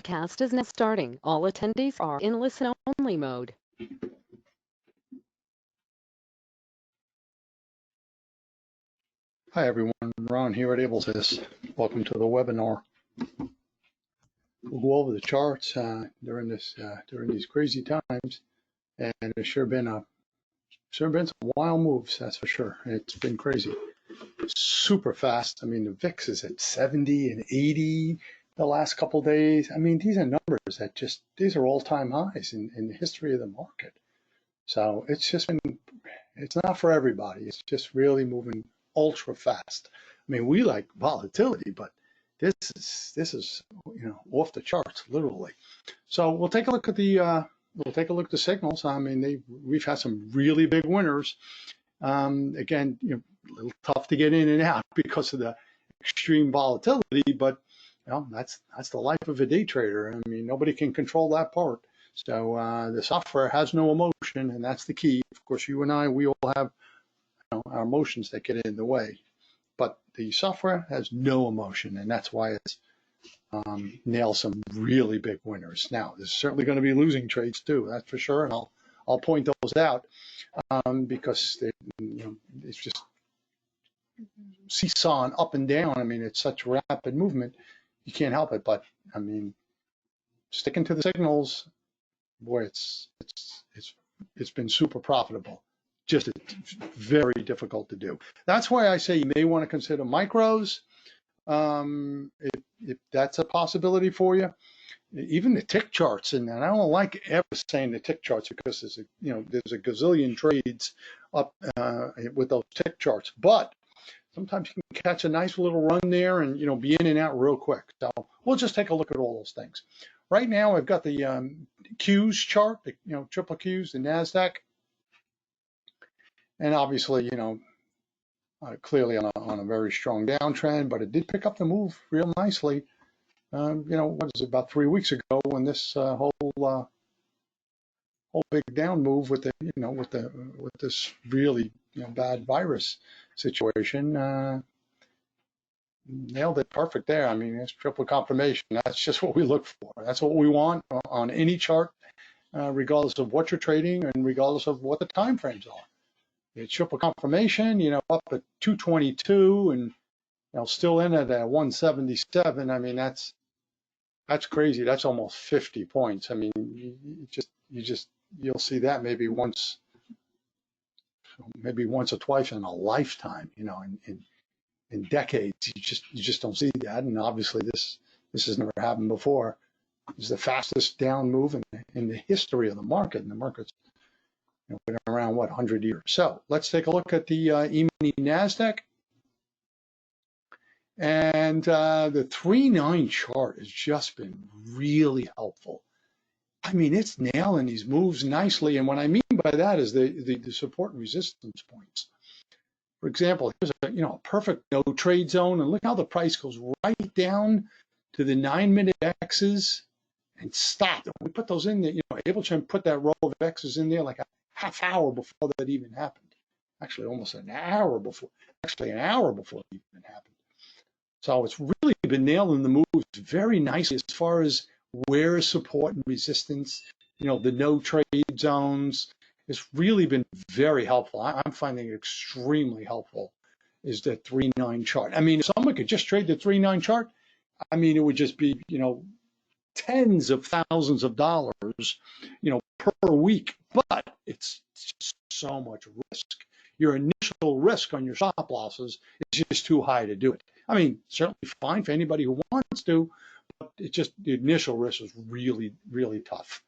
broadcast is now starting. All attendees are in listen-only mode. Hi everyone, Ron here at AbleTrend. Welcome to the webinar. We'll go over the charts during these crazy times, and there's sure been some wild moves, that's for sure. It's been crazy, super fast. I mean, the VIX is at 70 and 80 the last couple days. I mean, these are numbers that these are all-time highs in the history of the market. So it's not for everybody. It's just really moving ultra fast. I mean, we like volatility, but this is off the charts, literally. So we'll take a look at the signals. I mean, we've had some really big winners. Again, a little tough to get in and out because of the extreme volatility, but that's the life of a day trader. I mean, nobody can control that part. So the software has no emotion, and that's the key. Of course, you and I, we all have our emotions that get in the way, but the software has no emotion, and that's why it's nailed some really big winners. Now, there's certainly going to be losing trades too, that's for sure, and I'll point those out because it's just seesawing up and down. I mean, it's such rapid movement, you can't help it. But I mean, sticking to the signals, boy, it's been super profitable. Just very difficult to do. That's why I say you may want to consider micros if that's a possibility for you. Even the tick charts, and I don't like ever saying the tick charts because there's a gazillion trades up with those tick charts. But sometimes you can catch a nice little run there and be in and out real quick. So we'll just take a look at all those things. Right now, I've got the Qs chart, triple Qs, the NASDAQ. And obviously, clearly on a very strong downtrend, but it did pick up the move real nicely. What is it, about 3 weeks ago when this whole big down move with this really bad virus situation nailed it perfect there. I mean, it's triple confirmation. That's just what we look for. That's what we want on any chart, regardless of what you're trading and regardless of what the time frames are. It's triple confirmation, up at 222 and still in at 177. I mean, that's crazy. That's almost 50 points. I mean, you'll see that maybe once or twice in a lifetime. In decades, you just don't see that. And obviously, this has never happened before. It's the fastest down move in the history of the market, and the market's been around 100 years. So let's take a look at the E-mini NASDAQ. And the 3-9 chart has just been really helpful. I mean, it's nailing these moves nicely. And what I mean by that is the support and resistance points. For example, here's a perfect no trade zone, and look how the price goes right down to the 9-minute X's and stopped. And we put those in there. AbleTrend put that row of X's in there like a half hour before that even happened. Actually, almost an hour before. Actually, an hour before it even happened. So it's really been nailing the moves very nicely as far as where is support and resistance. The no trade zones. It's really been very helpful. I'm finding it extremely helpful is the 3-9 chart. I mean, if someone could just trade the 3-9 chart, I mean, it would just be, tens of thousands of dollars, per week. But it's just so much risk. Your initial risk on your stop losses is just too high to do it. I mean, certainly fine for anybody who wants to, but it's just the initial risk is really, really tough.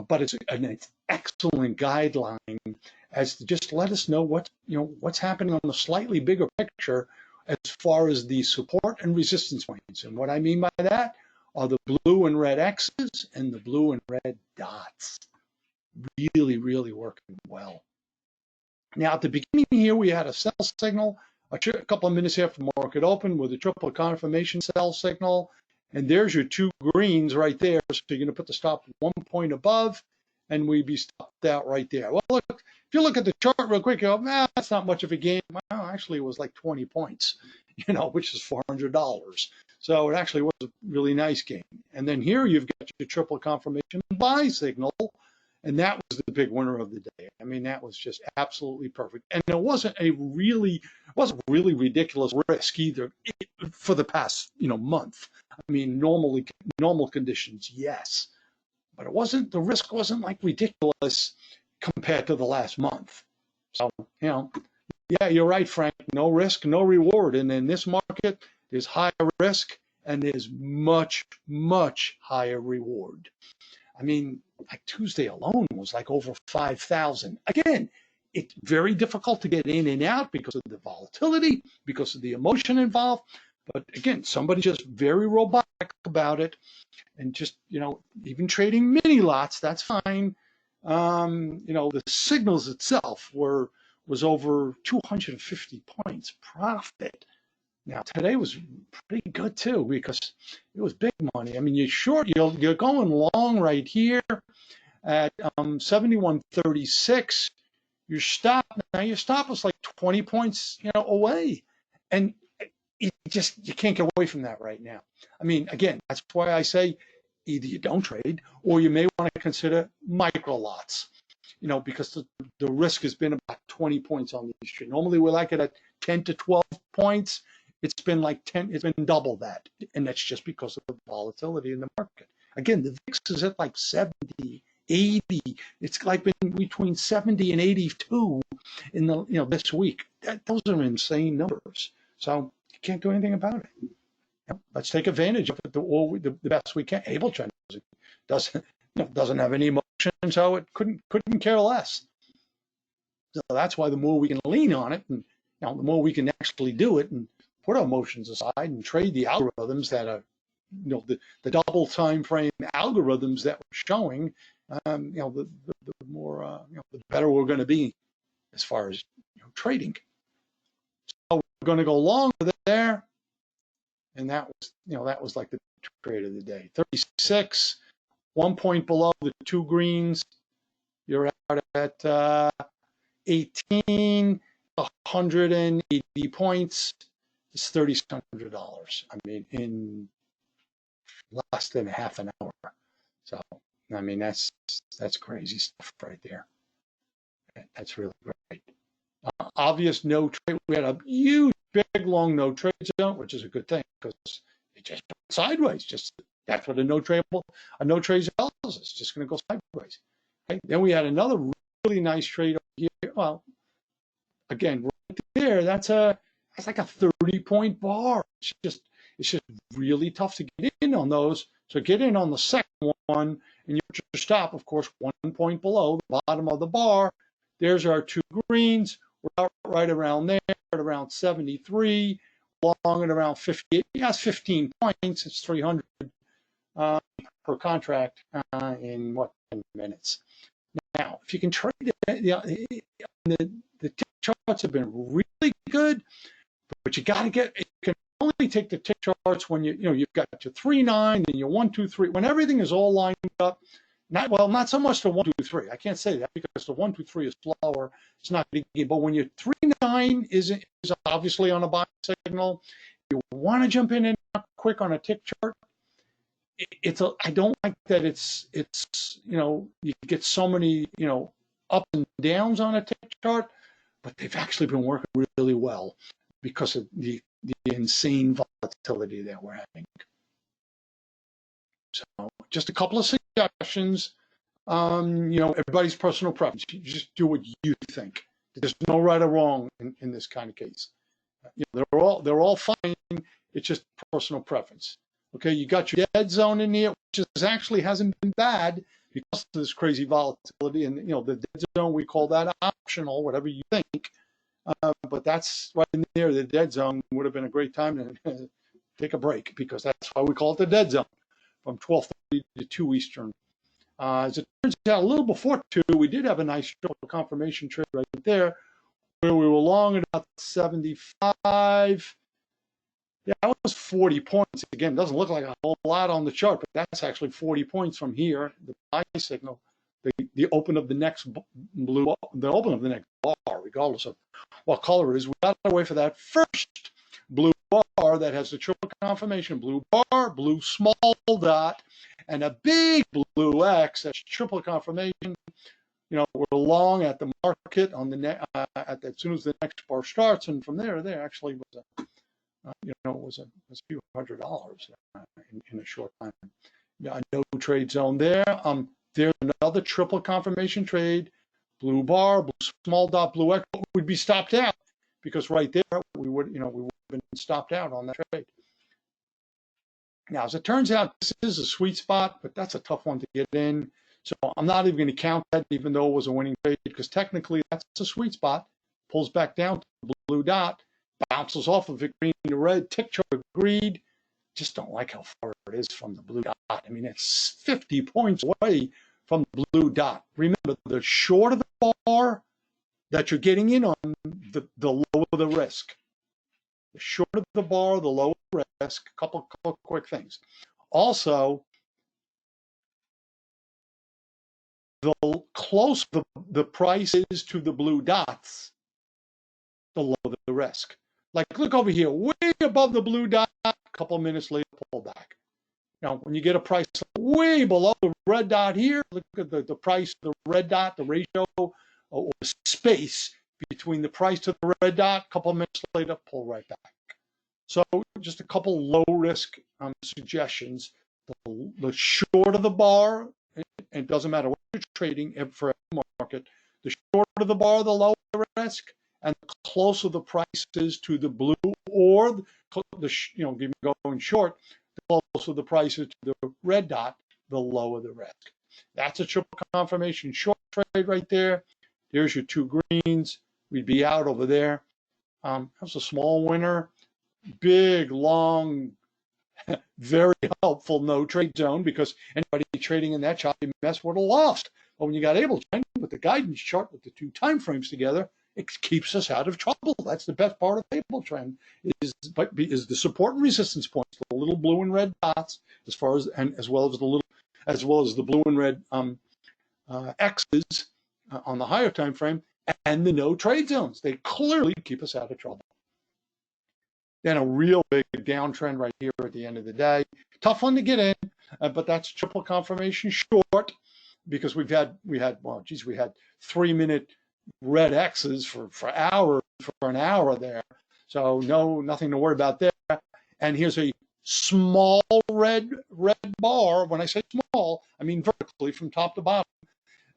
But it's an excellent guideline as to just let us know what's happening on the slightly bigger picture as far as the support and resistance points. And what I mean by that are the blue and red X's and the blue and red dots. Really, really working well. Now, at the beginning here, we had a sell signal a couple of minutes after market open with a triple confirmation sell signal. And there's your two greens right there. So you're going to put the stop 1 point above, and we'd be stopped out right there. Well, look, if you look at the chart real quick, you go, that's not much of a gain. Well, actually, it was like 20 points, which is $400. So it actually was a really nice gain. And then here you've got your triple confirmation buy signal, and that was the big winner of the day. I mean, that was just absolutely perfect. And it wasn't really ridiculous risk either for the past, month. I mean, normal conditions, yes, but the risk wasn't like ridiculous compared to the last month. So, yeah, you're right, Frank. No risk, no reward. And in this market, there's higher risk and there's much, much higher reward. I mean, like Tuesday alone was like over 5,000. Again, it's very difficult to get in and out because of the volatility, because of the emotion involved. But again, somebody's just very robotic about it, and just, even trading mini lots, that's fine. The signals itself was over 250 points profit. Now today was pretty good too because it was big money. I mean, you're going long right here at 71.36. Your stop was like 20 points, away, and you can't get away from that right now. I mean, again, that's why I say either you don't trade or you may want to consider micro lots, because the risk has been about 20 points on these trades. Normally we like it at 10 to 12 points. It's been like 10, it's been double that. And that's just because of the volatility in the market. Again, the VIX is at like 70, 80. It's like been between 70 and 82 in the, this week. Those are insane numbers. So you can't do anything about it. Let's take advantage of it the best we can. AbleTrend doesn't have any emotion, so it couldn't care less. So that's why the more we can lean on it, and the more we can actually do it and put our emotions aside and trade the algorithms that are, the double time frame algorithms that we're showing, the more, the better we're going to be as far as trading. So we're going to go long there. And that was like the trade of the day. 36, 1 point below the two greens. You're out at 18, 180 points. It's $3,600. I mean, in less than half an hour. So, I mean, that's crazy stuff right there. That's really great. Obvious no trade. We had a huge, big, long no trade zone, which is a good thing because it just went sideways. That's what a no trade tells us. It's just going to go sideways. Right? Then we had another really nice trade over here. Well, again, right there, that's like a 30-point bar. It's just really tough to get in on those. So get in on the second one, and you put your stop, of course, 1 point below the bottom of the bar. There's our two greens. We're out right around there at around 73, long at around 58. That's 15 points. It's 300 per contract in 10 minutes. Now, if you can trade it, the tick charts have been really good, but you can only take the tick charts when you've got your 3-9 and your 1-2-3, when everything is all lined up. Not so much the 1-2-3. I can't say that because the 1-2-3 is slower. It's not big, but when your 3-9 is obviously on a buy signal, you want to jump in and out quick on a tick chart. I don't like that it's you get so many up and downs on a tick chart, but they've actually been working really well because of the insane volatility that we're having. So just a couple of suggestions. Everybody's personal preference. You just do what you think. There's no right or wrong in this kind of case. They're all fine. It's just personal preference. Okay, you got your dead zone in here, which actually hasn't been bad because of this crazy volatility. And the dead zone, we call that optional, whatever you think. But that's right in there. The dead zone would have been a great time to take a break because that's why we call it the dead zone, from 12:30 to 2 Eastern. As it turns out, a little before 2, we did have a nice confirmation trade right there where we were long at about 75. Yeah, that was 40 points. Again, doesn't look like a whole lot on the chart, but that's actually 40 points from here, the buy signal, the open of the next the open of the next bar, regardless of what color it is. We got to wait for that first blue bar bar that has the triple confirmation, blue bar, blue small dot, and a big blue X that's triple confirmation. We're long at the market on the as soon as the next bar starts, and from there actually was was a few $100s in a short time. No trade zone there. There's another triple confirmation trade, blue bar, blue small dot, blue X would be stopped out because right there we would have been stopped out on that trade. Now, as it turns out, this is a sweet spot, but that's a tough one to get in. So I'm not even going to count that, even though it was a winning trade, because technically that's a sweet spot. Pulls back down to the blue dot, bounces off of it, green to red, tick chart agreed. Just don't like how far it is from the blue dot. I mean, it's 50 points away from the blue dot. Remember, the shorter the bar that you're getting in on, the lower the risk. The shorter the bar, the lower the risk. Couple quick things. Also, the closer the price is to the blue dots, the lower the risk. Like, look over here, way above the blue dot, a couple minutes later, pull back. Now, when you get a price way below the red dot here, look at the price of the red dot, the ratio or space between the price to the red dot, a couple minutes later, pull right back. So just a couple low risk suggestions. The shorter the bar, and it doesn't matter what you're trading for a market, the shorter the bar, the lower the risk, and the closer the price is to the blue or going short, the closer the price is to the red dot, the lower the risk. That's a triple confirmation short trade right there. There's your two greens. We'd be out over there. That's a small winner. Big, long, very helpful no trade zone, because anybody trading in that choppy mess would have lost. But when you got AbleTrend with the guidance chart with the two time frames together, it keeps us out of trouble. That's the best part of AbleTrend is the support and resistance points, the little blue and red dots, as well as the blue and red X's on the higher time frame, and the no trade zones. They clearly keep us out of trouble. Then a real big downtrend right here at the end of the day. Tough one to get in, but that's triple confirmation short, because we had 3-minute red X's for an hour there. So nothing to worry about there. And here's a small red bar. When I say small, I mean vertically from top to bottom.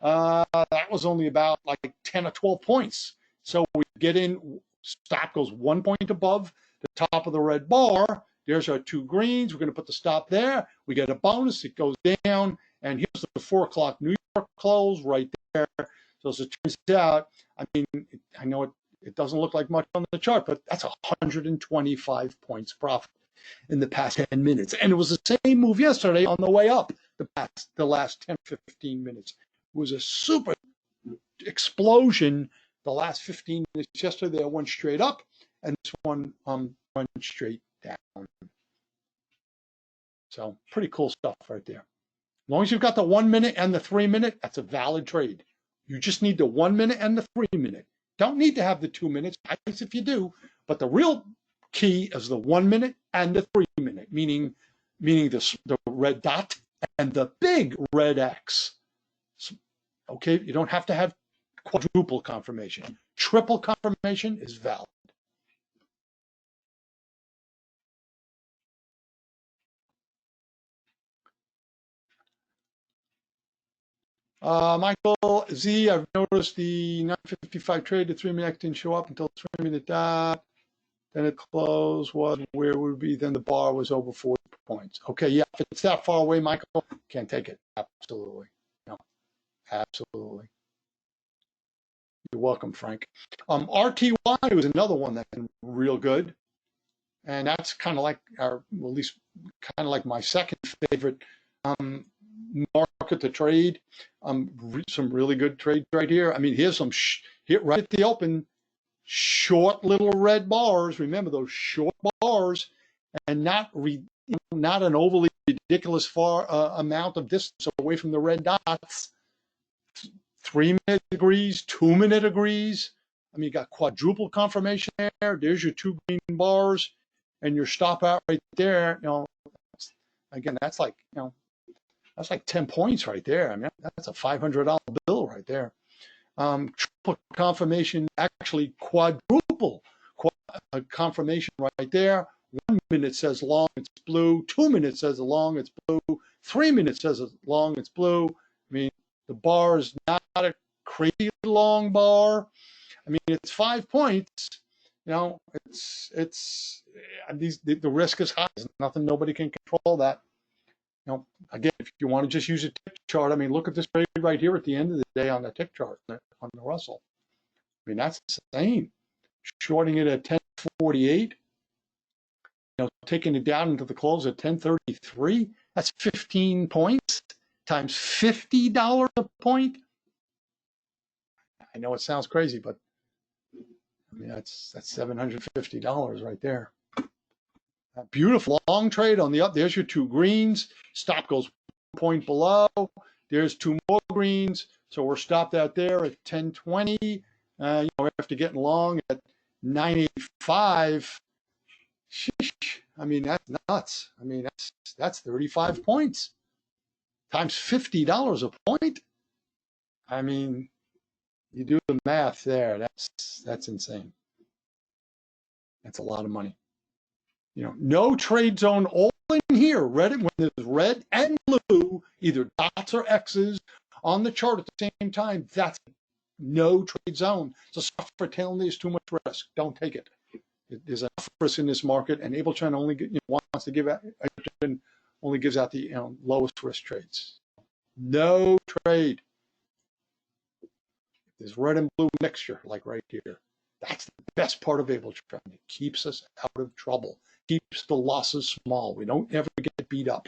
That was only about like 10 or 12 points. So we get in, stop goes 1 point above the top of the red bar. There's our two greens. We're going to put the stop there. We get a bonus. It goes down. And here's the 4 o'clock New York close right there. So as it turns out, I mean, I know it doesn't look like much on the chart, but that's 125 points profit in the past 10 minutes. And it was the same move yesterday on the way up the last 10, 15 minutes. It was a super explosion the last 15 minutes yesterday. That went straight up, and this one went straight down. So pretty cool stuff right there. As long as you've got the 1 minute and the 3 minute, that's a valid trade. You just need the 1 minute and the 3 minute. Don't need to have the 2 minutes, nice if you do, but the real key is the 1 minute and the 3 minute, meaning the red dot and the big red X. Okay, you don't have to have quadruple confirmation. Triple confirmation is valid. Michael Z, I've noticed the 955 trade, the 3 minute X didn't show up until 3 minute dot. Then it closed was where it would be. Then the bar was over 40 points. Okay, yeah, if it's that far away, Michael, can't take it. Absolutely. No, absolutely. You're welcome, Frank. RTY was another one that's been real good. And that's kind of like at least kind of like my second favorite market to trade. Some really good trades right here. I mean, here's some here right at the open, short little red bars. Remember those short bars, and not an overly ridiculous far amount of distance away from the red dots. 3 minute agrees, 2 minute agrees. I mean, you got quadruple confirmation there. There's your two green bars. and your stop out right there, again, that's like, that's like 10 points right there. I mean, that's a $500 bill right there. Triple confirmation, actually quadruple confirmation right there. 1 minute says long, it's blue. 2 minutes says long, it's blue. 3 minutes says long, it's blue. I mean, the bar is not a crazy long bar. I mean, it's 5 points. The risk is high. There's nothing, nobody can control that. Again, if you want to just use a tick chart, I mean, look at this trade right here at the end of the day on the tick chart on the Russell. I mean, that's insane. Shorting it at 1048, taking it down into the close at 1033. That's 15 points times $50 a point. I know it sounds crazy, but I mean, that's $750 right there. A beautiful long trade on the up. There's your 2 greens. Stop goes 1 point below. There's 2 more greens. So we're stopped out there at 1020. After getting long at 985. Sheesh. I mean, that's nuts. I mean, that's 35 points times $50 a point. I mean, you do the math there. That's insane. That's a lot of money. No trade zone all in here. When there's red and blue, either dots or X's on the chart at the same time, that's no trade zone. So software telling you is too much risk. Don't take it. There's enough risk in this market, and AbleTrend only gives out the lowest risk trades. No trade. There's red and blue mixture, like right here. That's the best part of AbleTrend. It keeps us out of trouble. Keeps the losses small. We don't ever get beat up.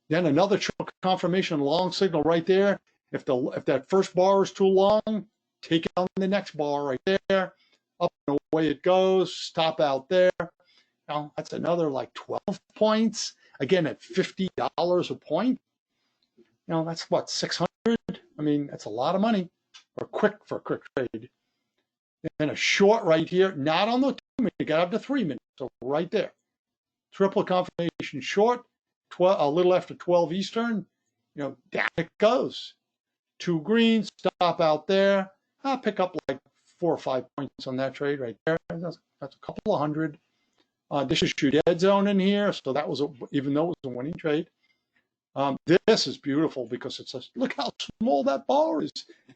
Then another triple confirmation long signal right there. If that first bar is too long, take it on the next bar right there. Up and away it goes. Stop out there. That's another like 12 points. Again, at $50 a point. That's what, 600? I mean, that's a lot of money for a quick trade. And a short right here, not on the 2 minute, you got up to 3 minutes. So right there. Triple confirmation short, a little after 12 Eastern, down it goes. 2 greens, stop out there. I'll pick up like 4 or 5 points on that trade right there. That's a couple of hundred. This is your dead zone in here, so that was even though it was a winning trade. This is beautiful because look how small that bar is.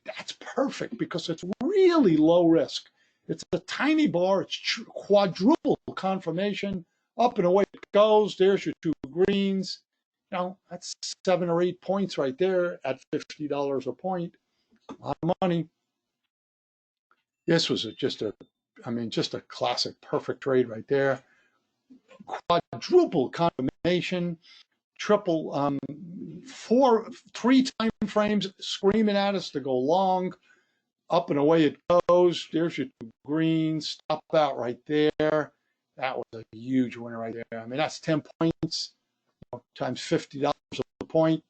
That's perfect because it's really low risk. It's a tiny bar. It's quadruple confirmation. Up and away it goes. There's your 2 greens. That's 7 or 8 points right there at $50 a point. A lot of money. This was just a classic perfect trade right there. Quadruple confirmation. Triple 3 time frames screaming at us to go long. Up and away it goes. There's your 2 greens. Stop out right there. That was a huge winner right there. I mean, that's 10 points times $50 a point.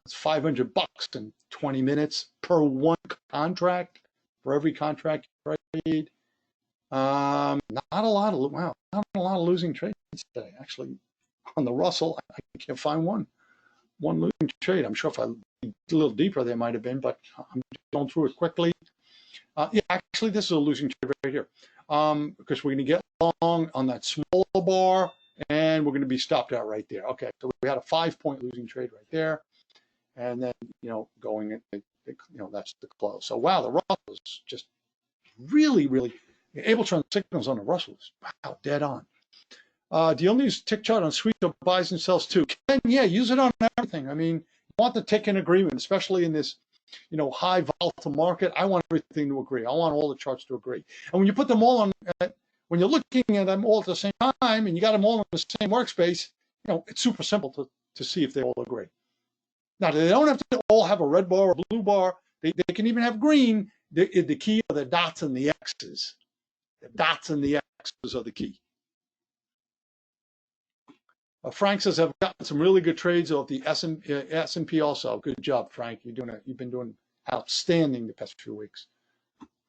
That's $500 in 20 minutes per 1 contract. For every contract you trade. Not a lot of losing trades today. Actually, on the Russell, I can't find one losing trade. I'm sure if I dig a little deeper, there might have been, but I'm going through it quickly. Actually, this is a losing trade right here because we're going to get long on that smaller bar, and we're going to be stopped out right there. Okay, so we had a 5-point losing trade right there, and then going in, that's the close. So wow, the Russell was just really, really AbleTrend signals on the Russell is dead on. Do you only use tick chart on sweeps or buys and sells too? Use it on everything. I mean, you want the tick in agreement, especially in this, high volatile market. I want everything to agree. I want all the charts to agree. And when you put them all on, when you're looking at them all at the same time, and you got them all in the same workspace, it's super simple to see if they all agree. Now, they don't have to all have a red bar or a blue bar. They can even have green. The key are the dots and the X's. The dots and the X's are the key. Frank says, I've gotten some really good trades off the S&P also. Good job, Frank. You've been doing outstanding the past few weeks.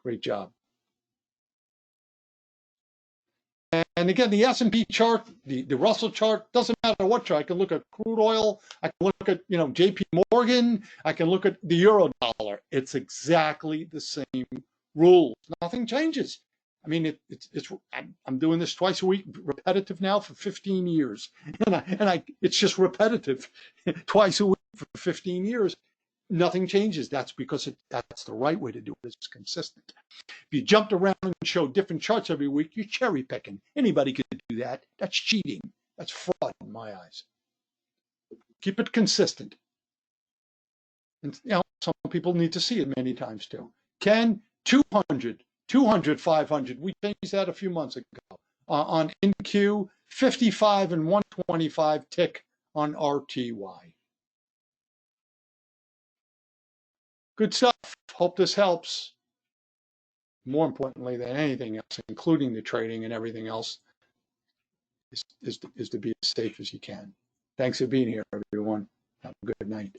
Great job. And again, the S&P chart, the Russell chart, doesn't matter what chart. I can look at crude oil. I can look at, JP Morgan. I can look at the euro dollar. It's exactly the same rules. Nothing changes. I mean, I'm doing this twice a week, repetitive now for 15 years. And it's just repetitive twice a week for 15 years. Nothing changes. That's because that's the right way to do it. It's consistent. If you jumped around and showed different charts every week, you're cherry picking. Anybody could do that. That's cheating. That's fraud in my eyes. Keep it consistent. And some people need to see it many times too. Ken, 200, 500. We changed that a few months ago. On NQ, 55 and 125 tick on RTY. Good stuff. Hope this helps. More importantly than anything else, including the trading and everything else, is to be as safe as you can. Thanks for being here, everyone. Have a good night.